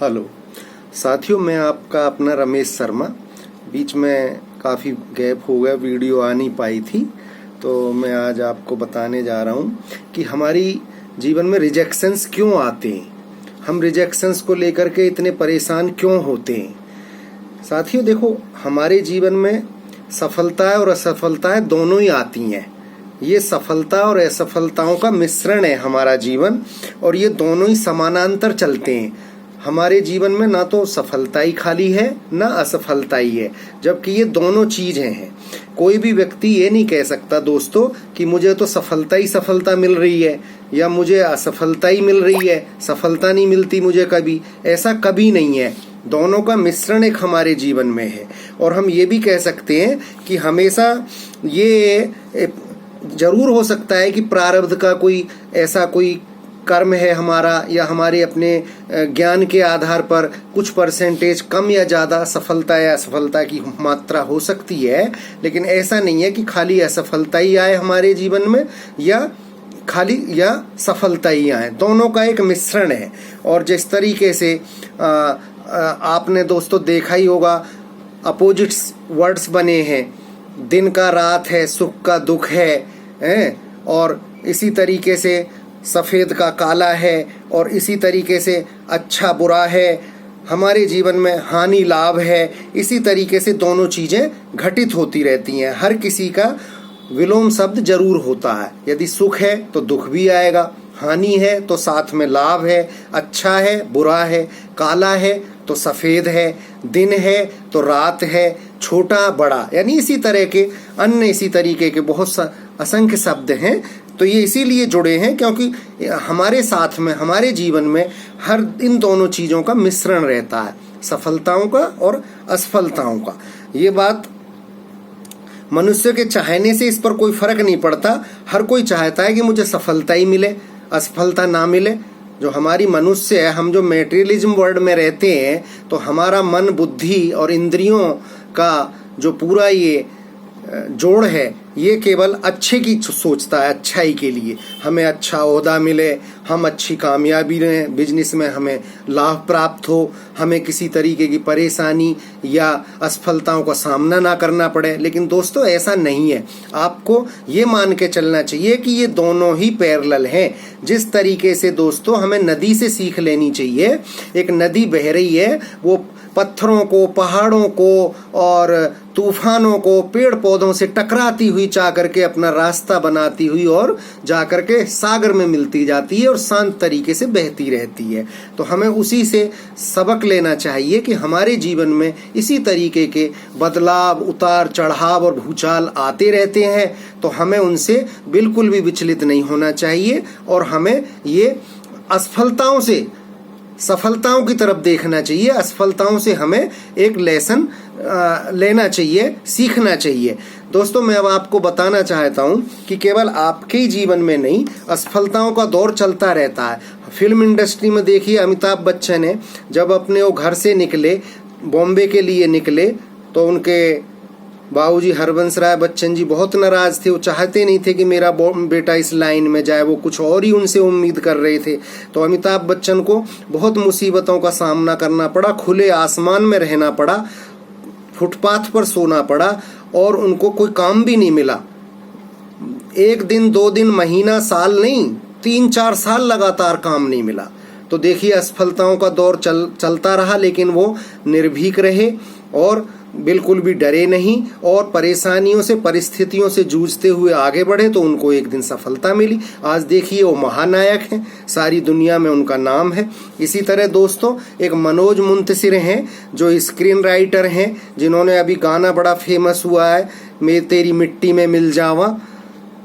Hello साथियों, मैं आपका अपना रमेश शर्मा। बीच में काफ़ी गैप हो गया, वीडियो आ नहीं पाई थी, तो मैं आज आपको बताने जा रहा हूँ कि हमारी जीवन में रिजेक्शंस क्यों आते हैं, हम रिजेक्शंस को लेकर के इतने परेशान क्यों होते हैं। साथियों देखो, हमारे जीवन में सफलताएं और असफलताएं दोनों ही आती हैं। ये सफलता और असफलताओं का मिश्रण है हमारा जीवन, और ये दोनों ही समानांतर चलते हैं। हमारे जीवन में ना तो सफलता ही खाली है ना असफलता ही है, जबकि ये दोनों चीजें हैं। कोई भी व्यक्ति ये नहीं कह सकता दोस्तों कि मुझे तो सफलता ही सफलता मिल रही है या मुझे असफलता ही मिल रही है, सफलता नहीं मिलती मुझे कभी। ऐसा कभी नहीं है, दोनों का मिश्रण एक हमारे जीवन में है। और हम ये भी कह सकते हैं कि हमेशा ये जरूर हो सकता है कि प्रारब्ध का कोई ऐसा कोई कर्म है हमारा, या हमारे अपने ज्ञान के आधार पर कुछ परसेंटेज कम या ज़्यादा सफलता या असफलता की मात्रा हो सकती है। लेकिन ऐसा नहीं है कि खाली असफलता ही आए हमारे जीवन में या खाली या सफलता ही आए, दोनों का एक मिश्रण है। और जिस तरीके से आपने दोस्तों देखा ही होगा, अपोजिट्स वर्ड्स बने हैं, दिन का रात है, सुख का दुख है, और इसी तरीके से सफ़ेद का काला है, और इसी तरीके से अच्छा बुरा है, हमारे जीवन में हानि लाभ है। इसी तरीके से दोनों चीज़ें घटित होती रहती हैं। हर किसी का विलोम शब्द जरूर होता है। यदि सुख है तो दुख भी आएगा, हानि है तो साथ में लाभ है, अच्छा है बुरा है, काला है तो सफ़ेद है, दिन है तो रात है, छोटा बड़ा, यानी इसी तरह के अन्य इसी तरीके के बहुत असंख्य शब्द हैं। तो ये इसीलिए जुड़े हैं क्योंकि हमारे साथ में, हमारे जीवन में हर इन दोनों चीज़ों का मिश्रण रहता है, सफलताओं का और असफलताओं का। ये बात मनुष्य के चाहने से इस पर कोई फर्क नहीं पड़ता। हर कोई चाहता है कि मुझे सफलता ही मिले, असफलता ना मिले। जो हमारी मनुष्य है, हम जो मेटेरियलिज्म वर्ल्ड में रहते हैं, तो हमारा मन, बुद्धि और इंद्रियों का जो पूरा ये जोड़ है, ये केवल अच्छे की सोचता है, अच्छाई के लिए। हमें अच्छा ओहदा मिले, हम अच्छी कामयाबी रहें, बिजनेस में हमें लाभ प्राप्त हो, हमें किसी तरीके की परेशानी या असफलताओं का सामना ना करना पड़े। लेकिन दोस्तों ऐसा नहीं है। आपको ये मान के चलना चाहिए कि ये दोनों ही पैरेलल हैं। जिस तरीके से दोस्तों हमें नदी से सीख लेनी चाहिए, एक नदी बह रही है, वो पत्थरों को, पहाड़ों को और तूफानों को, पेड़ पौधों से टकराती हुई जा करके अपना रास्ता बनाती हुई और जा करके सागर में मिलती जाती है और शांत तरीके से बहती रहती है। तो हमें उसी से सबक लेना चाहिए कि हमारे जीवन में इसी तरीके के बदलाव, उतार चढ़ाव और भूचाल आते रहते हैं। तो हमें उनसे बिल्कुल भी विचलित नहीं होना चाहिए, और हमें ये असफलताओं से सफलताओं की तरफ देखना चाहिए। असफलताओं से हमें एक लेसन लेना चाहिए, सीखना चाहिए। दोस्तों मैं अब आपको बताना चाहता हूँ कि केवल आपके ही जीवन में नहीं, असफलताओं का दौर चलता रहता है। फिल्म इंडस्ट्री में देखिए, अमिताभ बच्चन है, जब अपने वो घर से निकले, बॉम्बे के लिए निकले, तो उनके बाबूजी हरबंस राय बच्चन जी बहुत नाराज थे। वो चाहते नहीं थे कि मेरा बेटा इस लाइन में जाए, वो कुछ और ही उनसे उम्मीद कर रहे थे। तो अमिताभ बच्चन को बहुत मुसीबतों का सामना करना पड़ा, खुले आसमान में रहना पड़ा, फुटपाथ पर सोना पड़ा, और उनको कोई काम भी नहीं मिला। 1 दिन 2 दिन, महीना, साल नहीं, 3-4 साल लगातार काम नहीं मिला। तो देखिए असफलताओं का दौर चलता रहा, लेकिन वो निर्भीक रहे और बिल्कुल भी डरे नहीं, और परेशानियों से, परिस्थितियों से जूझते हुए आगे बढ़े, तो उनको एक दिन सफलता मिली। आज देखिए वो महानायक हैं, सारी दुनिया में उनका नाम है। इसी तरह दोस्तों एक मनोज मुंतशिर हैं, जो स्क्रीन राइटर हैं, जिन्होंने अभी गाना बड़ा फेमस हुआ है, मैं तेरी मिट्टी में मिल जावा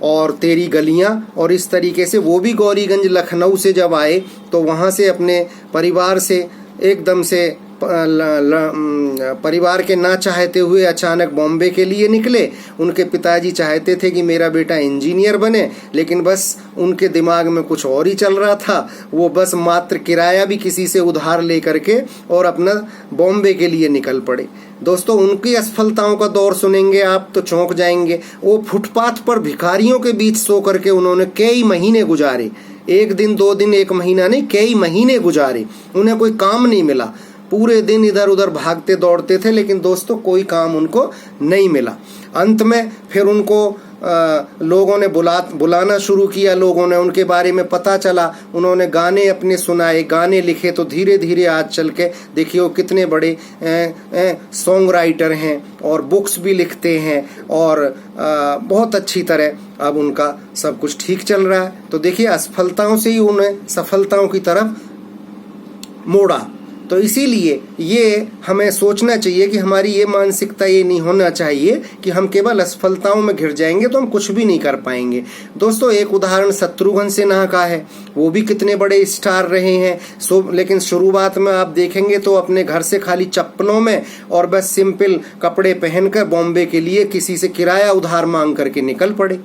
और तेरी गलियां, और इस तरीके से वो भी गौरीगंज लखनऊ से जब आए, तो वहाँ से अपने परिवार से एकदम से परिवार के ना चाहते हुए अचानक बॉम्बे के लिए निकले। उनके पिताजी चाहते थे कि मेरा बेटा इंजीनियर बने, लेकिन बस उनके दिमाग में कुछ और ही चल रहा था। वो बस मात्र किराया भी किसी से उधार ले करके और अपना बॉम्बे के लिए निकल पड़े। दोस्तों उनकी असफलताओं का दौर सुनेंगे आप तो चौंक जाएंगे। वो फुटपाथ पर भिखारियों के बीच सो करके उन्होंने कई महीने गुजारे, एक दिन, 2 दिन, 1 महीना नहीं, कई महीने गुजारे, उन्हें कोई काम नहीं मिला। पूरे दिन इधर उधर भागते दौड़ते थे, लेकिन दोस्तों कोई काम उनको नहीं मिला। अंत में फिर उनको लोगों ने बुलाना शुरू किया, लोगों ने उनके बारे में पता चला, उन्होंने गाने अपने सुनाए, गाने लिखे, तो धीरे धीरे आज चल के देखिए वो कितने बड़े सॉन्ग राइटर हैं और बुक्स भी लिखते हैं और बहुत अच्छी तरह अब उनका सब कुछ ठीक चल रहा है। तो देखिए असफलताओं से ही उन्हें सफलताओं की तरफ मोड़ा। तो इसीलिए ये हमें सोचना चाहिए कि हमारी ये मानसिकता ये नहीं होना चाहिए कि हम केवल असफलताओं में घिर जाएंगे तो हम कुछ भी नहीं कर पाएंगे। दोस्तों एक उदाहरण शत्रुघ्न सिन्हा का है, वो भी कितने बड़े स्टार रहे हैं। लेकिन शुरुआत में आप देखेंगे तो अपने घर से खाली चप्पलों में और बस सिंपल कपड़े पहनकर बॉम्बे के लिए किसी से किराया उधार मांग करके निकल पड़े।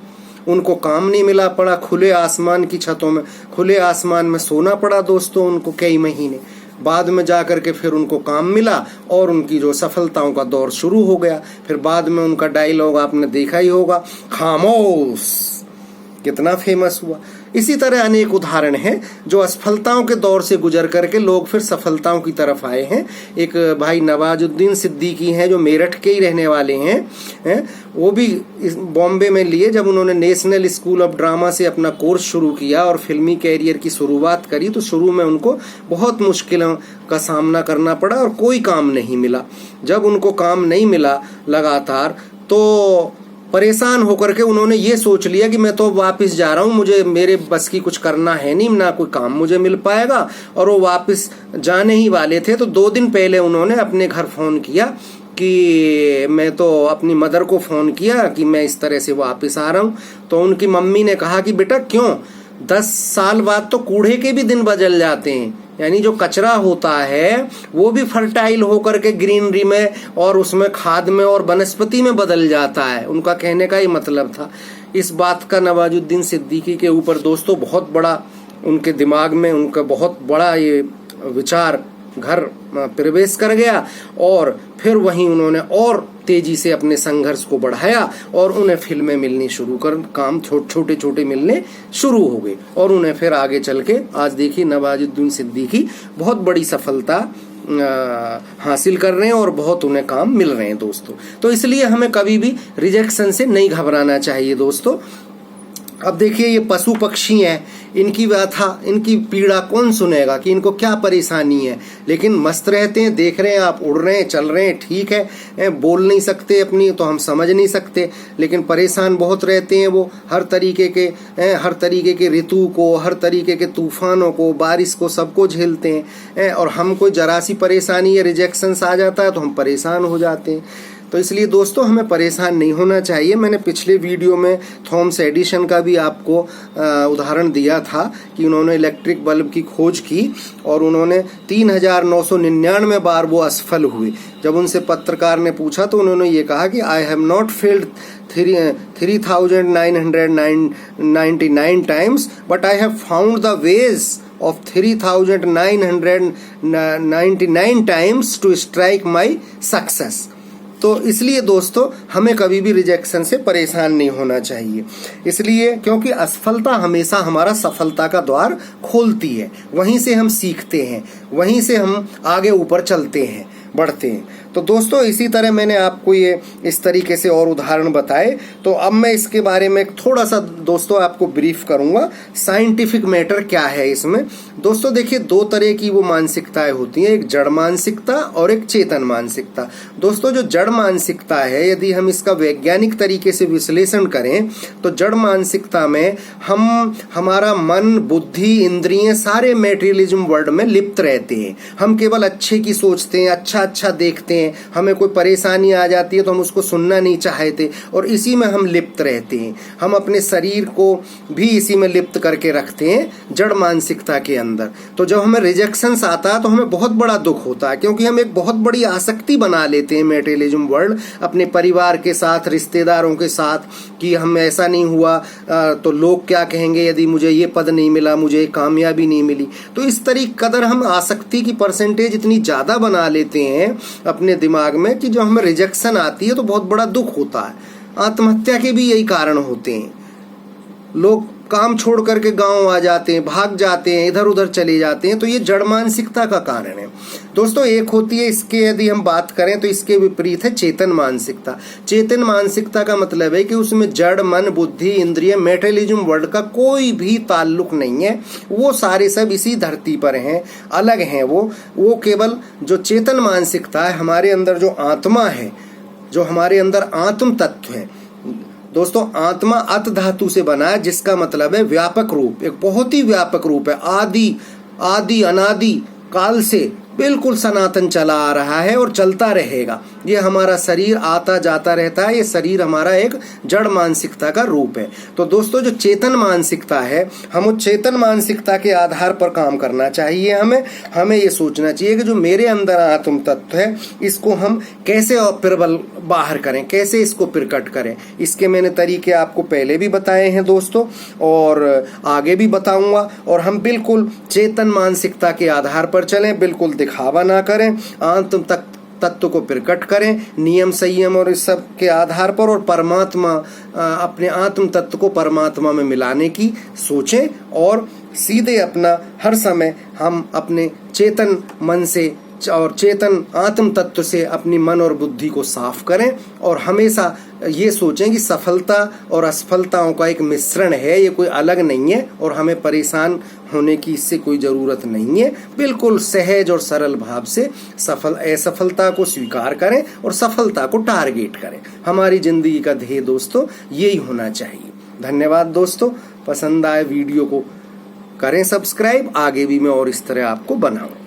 उनको काम नहीं मिला, पड़ा खुले आसमान की छतों में, खुले आसमान में सोना पड़ा दोस्तों उनको कई महीने। बाद में जाकर के फिर उनको काम मिला और उनकी जो सफलताओं का दौर शुरू हो गया। फिर बाद में उनका डायलॉग आपने देखा ही होगा, खामोश, कितना फेमस हुआ। इसी तरह अनेक उदाहरण हैं जो असफलताओं के दौर से गुजर करके लोग फिर सफलताओं की तरफ आए हैं। एक भाई नवाजुद्दीन सिद्दीकी हैं जो मेरठ के ही रहने वाले हैं, वो भी बॉम्बे में लिए जब उन्होंने नेशनल स्कूल ऑफ ड्रामा से अपना कोर्स शुरू किया और फिल्मी कैरियर की शुरुआत करी, तो शुरू में उनको बहुत मुश्किलों का सामना करना पड़ा और कोई काम नहीं मिला। जब उनको काम नहीं मिला लगातार तो परेशान होकर के उन्होंने ये सोच लिया कि मैं तो वापस जा रहा हूँ, मुझे मेरे बस की कुछ करना है नहीं, ना कोई काम मुझे मिल पाएगा। और वो वापस जाने ही वाले थे तो 2 दिन पहले उन्होंने अपने घर फोन किया कि मैं तो अपनी मदर को फोन किया कि मैं इस तरह से वापस आ रहा हूँ। तो उनकी मम्मी ने कहा कि बेटा क्यों, 10 साल बाद तो कूड़े के भी दिन बदल जाते हैं, यानी जो कचरा होता है वो भी फर्टाइल होकर के ग्रीनरी में और उसमें खाद में और वनस्पति में बदल जाता है। उनका कहने का ही मतलब था। इस बात का नवाजुद्दीन सिद्दीकी के ऊपर दोस्तों बहुत बड़ा उनके दिमाग में उनका बहुत बड़ा ये विचार घर प्रवेश कर गया और फिर वहीं उन्होंने और तेजी से अपने संघर्ष को बढ़ाया और उन्हें फिल्में मिलनी शुरू कर, काम छोटे छोटे मिलने शुरू हो गए और उन्हें फिर आगे चल के आज देखिए नवाजुद्दीन सिद्दीकी बहुत बड़ी सफलता हासिल कर रहे हैं और बहुत उन्हें काम मिल रहे हैं दोस्तों। तो इसलिए हमें कभी भी रिजेक्शन से नहीं घबराना चाहिए दोस्तों। अब देखिए ये पशु पक्षी हैं, इनकी व्यथा, इनकी पीड़ा कौन सुनेगा कि इनको क्या परेशानी है, लेकिन मस्त रहते हैं। देख रहे हैं आप, उड़ रहे हैं, चल रहे हैं, ठीक है, बोल नहीं सकते अपनी तो हम समझ नहीं सकते, लेकिन परेशान बहुत रहते हैं वो हर तरीके के ऋतु को, हर तरीके के तूफानों को, बारिश को, सबको झेलते हैं। और हम कोई जरा सी परेशानी या रिजेक्शन आ जाता है तो हम परेशान हो जाते हैं। तो इसलिए दोस्तों हमें परेशान नहीं होना चाहिए। मैंने पिछले वीडियो में थॉमस एडिसन का भी आपको उदाहरण दिया था कि उन्होंने इलेक्ट्रिक बल्ब की खोज की और उन्होंने 3999 बार वो असफल हुए। जब उनसे पत्रकार ने पूछा तो उन्होंने ये कहा कि I have not failed 3999 times but I have found the ways of 3999 times to strike my success। तो इसलिए दोस्तों हमें कभी भी रिजेक्शन से परेशान नहीं होना चाहिए, इसलिए क्योंकि असफलता हमेशा हमारा सफलता का द्वार खोलती है। वहीं से हम सीखते हैं, वहीं से हम आगे ऊपर चलते हैं, बढ़ते हैं। तो दोस्तों इसी तरह मैंने आपको ये इस तरीके से और उदाहरण बताए। तो अब मैं इसके बारे में थोड़ा सा दोस्तों आपको ब्रीफ करूंगा, साइंटिफिक मैटर क्या है इसमें। दोस्तों देखिए 2 तरह की वो मानसिकताएं होती हैं, एक जड़ मानसिकता और एक चेतन मानसिकता। दोस्तों जो जड़ मानसिकता है, यदि हम इसका वैज्ञानिक तरीके से विश्लेषण करें तो जड़ मानसिकता में हमारा मन, बुद्धि, इंद्रियां सारे मेटेरियलिज्म वर्ल्ड में लिप्त रहते हैं। हम केवल अच्छे की सोचते हैं, अच्छा देखते हैं, हमें कोई परेशानी आ जाती है तो हम उसको सुनना नहीं चाहते और इसी में हम लिप्त रहते हैं। हम अपने शरीर को भी इसी में लिप्त करके रखते हैं जड़ मानसिकता के अंदर। तो जब हमें रिजेक्शंस आता है तो हमें बहुत बड़ा दुख होता है, क्योंकि हम एक बहुत बड़ी आसक्ति बना लेते हैं मेटेरियलिज्म वर्ल्ड अपने परिवार के साथ, रिश्तेदारों के साथ, कि हम ऐसा नहीं हुआ तो लोग क्या कहेंगे यदि मुझे ये पद नहीं मिला, मुझे कामयाबी नहीं मिली। तो इस तरीके कदर हम आसक्ति की परसेंटेज इतनी ज़्यादा बना लेते हैं अपने दिमाग में कि जब हमें रिजेक्शन आती है तो बहुत बड़ा दुख होता है। आत्महत्या के भी यही कारण होते हैं। लोग काम छोड़ करके गांव आ जाते हैं, भाग जाते हैं, इधर उधर चले जाते हैं, तो ये जड़ मानसिकता का कारण है दोस्तों। एक होती है इसके, यदि हम बात करें तो इसके विपरीत है चेतन मानसिकता। चेतन मानसिकता का मतलब है कि उसमें जड़, मन, बुद्धि, इंद्रिय, मेटेरियलिज्म वर्ल्ड का कोई भी ताल्लुक नहीं है। वो सारे सब इसी धरती पर हैं, अलग हैं। वो केवल जो चेतन मानसिकता है, हमारे अंदर जो आत्मा है, जो हमारे अंदर आत्म तत्व है दोस्तों। आत्मा अत धातु से बना है, जिसका मतलब है व्यापक रूप, एक बहुत ही व्यापक रूप है। आदि अनादि काल से बिल्कुल सनातन चला आ रहा है और चलता रहेगा। ये हमारा शरीर आता जाता रहता है, ये शरीर हमारा एक जड़ मानसिकता का रूप है। तो दोस्तों जो चेतन मानसिकता है, हम उस चेतन मानसिकता के आधार पर काम करना चाहिए। हमें ये सोचना चाहिए कि जो मेरे अंदर आत्म तत्व है, इसको हम कैसे प्रबल बाहर करें, कैसे इसको प्रकट करें। इसके मैंने तरीके आपको पहले भी बताए हैं दोस्तों, और आगे भी बताऊंगा। और हम बिल्कुल चेतन मानसिकता के आधार पर चलें, बिल्कुल दिखावा ना करें, आत्म तत्व को प्रकट करें, नियम संयम और इस सब के आधार पर, और परमात्मा, अपने आत्म तत्व को परमात्मा में मिलाने की सोचें, और सीधे अपना हर समय हम अपने चेतन मन से और चेतन आत्म तत्व से अपनी मन और बुद्धि को साफ करें। और हमेशा ये सोचें कि सफलता और असफलताओं का एक मिश्रण है, ये कोई अलग नहीं है, और हमें परेशान होने की इससे कोई ज़रूरत नहीं है। बिल्कुल सहज और सरल भाव से असफलता को स्वीकार करें और सफलता को टारगेट करें। हमारी ज़िंदगी का ध्येय दोस्तों यही होना चाहिए। धन्यवाद दोस्तों। पसंद आए वीडियो को करें सब्सक्राइब, आगे भी मैं और इस तरह आपको बनाऊं।